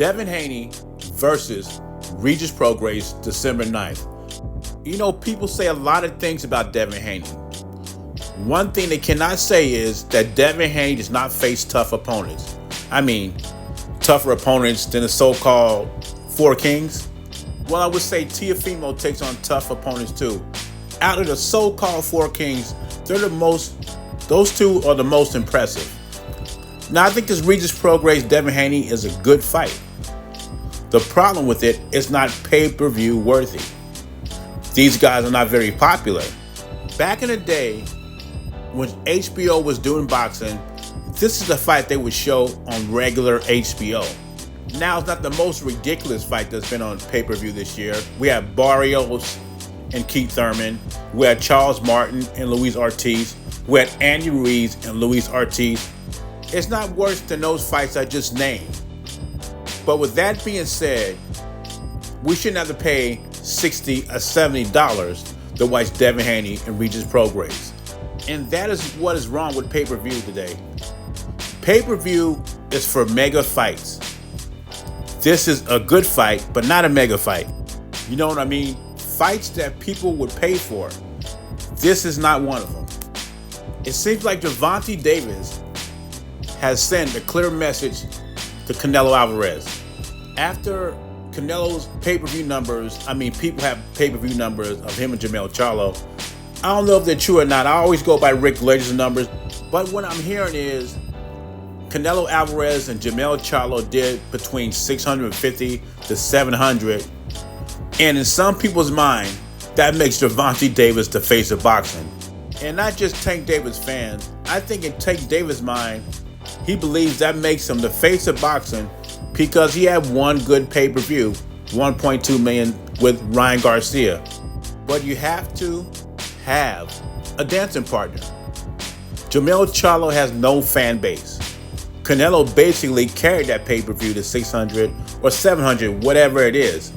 Devin Haney versus Regis Prograis, December 9th. You know, people say a lot of things about Devin Haney. One thing they cannot say is that Devin Haney does not face tough opponents. I mean, tougher opponents than the so-called Four Kings. Well, I would say Teofimo takes on tough opponents too. Out of the so-called Four Kings, those two are the most impressive. Now, I think this Regis Prograis Devin Haney is a good fight. The problem with it is not pay-per-view worthy. These guys are not very popular. Back in the day, when HBO was doing boxing, this is the fight they would show on regular HBO. Now, it's not the most ridiculous fight that's been on pay-per-view this year. We have Barrios and Keith Thurman. We had Charles Martin and Luis Ortiz. We had Andy Ruiz and Luis Ortiz. It's not worse than those fights I just named. But with that being said, we shouldn't have to pay $60 or $70 to watch Devin Haney and Regis Prograis. And that is what is wrong with pay-per-view today. Pay-per-view is for mega fights. This is a good fight, but not a mega fight. You know what I mean? Fights that people would pay for. This is not one of them. It seems like Gervonta Davis has sent a clear message to Canelo Alvarez. After Canelo's pay-per-view numbers, people have pay-per-view numbers of him and Jermell Charlo. I don't know if they're true or not. I always go by Rick Ledger's numbers. But what I'm hearing is Canelo Alvarez and Jermell Charlo did between 650 to 700. And in some people's mind, that makes Gervonta Davis the face of boxing. And not just Tank Davis fans. I think in Tank Davis' mind, he believes that makes him the face of boxing because he had one good pay-per-view, 1.2 million with Ryan Garcia. But you have to have a dancing partner. Jermell Charlo has no fan base. Canelo basically carried that pay-per-view to 600 or 700, whatever it is.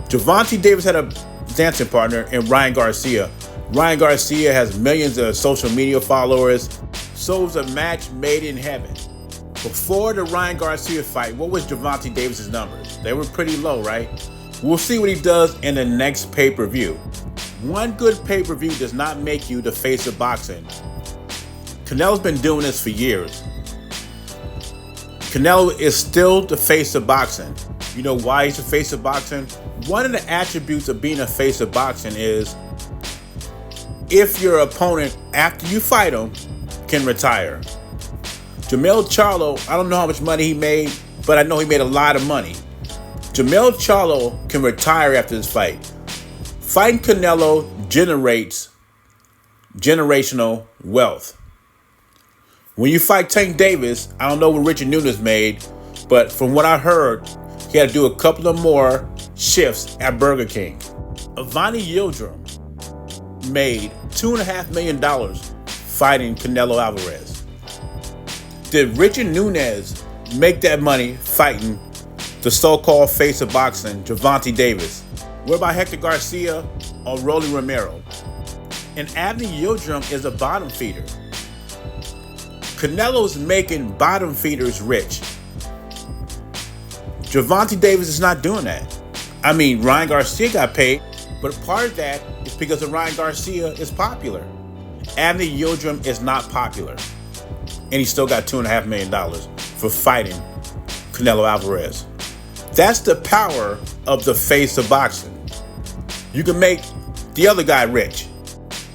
Gervonta Davis had a dancing partner in Ryan Garcia. Ryan Garcia has millions of social media followers. So it was a match made in heaven. Before the Ryan Garcia fight, what was Gervonta Davis' numbers? They were pretty low, right? We'll see what he does in the next pay-per-view. One good pay-per-view does not make you the face of boxing. Canelo's been doing this for years. Canelo is still the face of boxing. You know why he's the face of boxing? One of the attributes of being a face of boxing is if your opponent, after you fight him, can retire. Jermell Charlo, I don't know how much money he made, but I know he made a lot of money. Jermell Charlo can retire after this fight. Fighting Canelo generates generational wealth. When you fight Tank Davis, I don't know what Richard Nunes made, but from what I heard, he had to do a couple of more shifts at Burger King. Avani Yildirim made $2.5 million fighting Canelo Alvarez. Did Richard Nunes make that money fighting the so-called face of boxing, Gervonta Davis? What about Hector Garcia or Rolly Romero? And Avani Yildirim is a bottom feeder. Canelo's making bottom feeders rich. Gervonta Davis is not doing that. Ryan Garcia got paid, but part of that is because Ryan Garcia is popular. Avani Yildirim is not popular. And he still got $2.5 million for fighting Canelo Alvarez. That's the power of the face of boxing. You can make the other guy rich,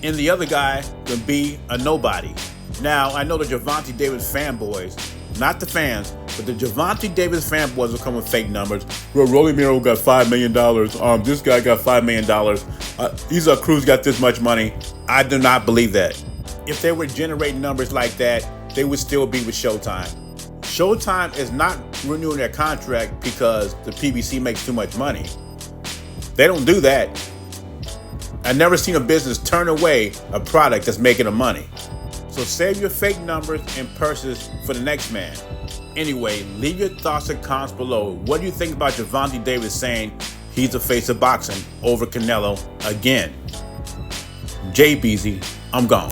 and the other guy can be a nobody. Now, I know the Gervonta Davis fanboys, not the fans, but the Gervonta Davis fanboys will come with fake numbers. Well, Rolly Romero got $5 million. This guy got $5 million. Isa Cruz got this much money. I do not believe that. If they were generating numbers like that, they would still be with Showtime. Showtime is not renewing their contract because the PBC makes too much money. They don't do that. I've never seen a business turn away a product that's making them money. So save your fake numbers and purses for the next man. Anyway, leave your thoughts and comments below. What do you think about Gervonta Davis saying he's the face of boxing over Canelo again? Jay Beezy, I'm gone.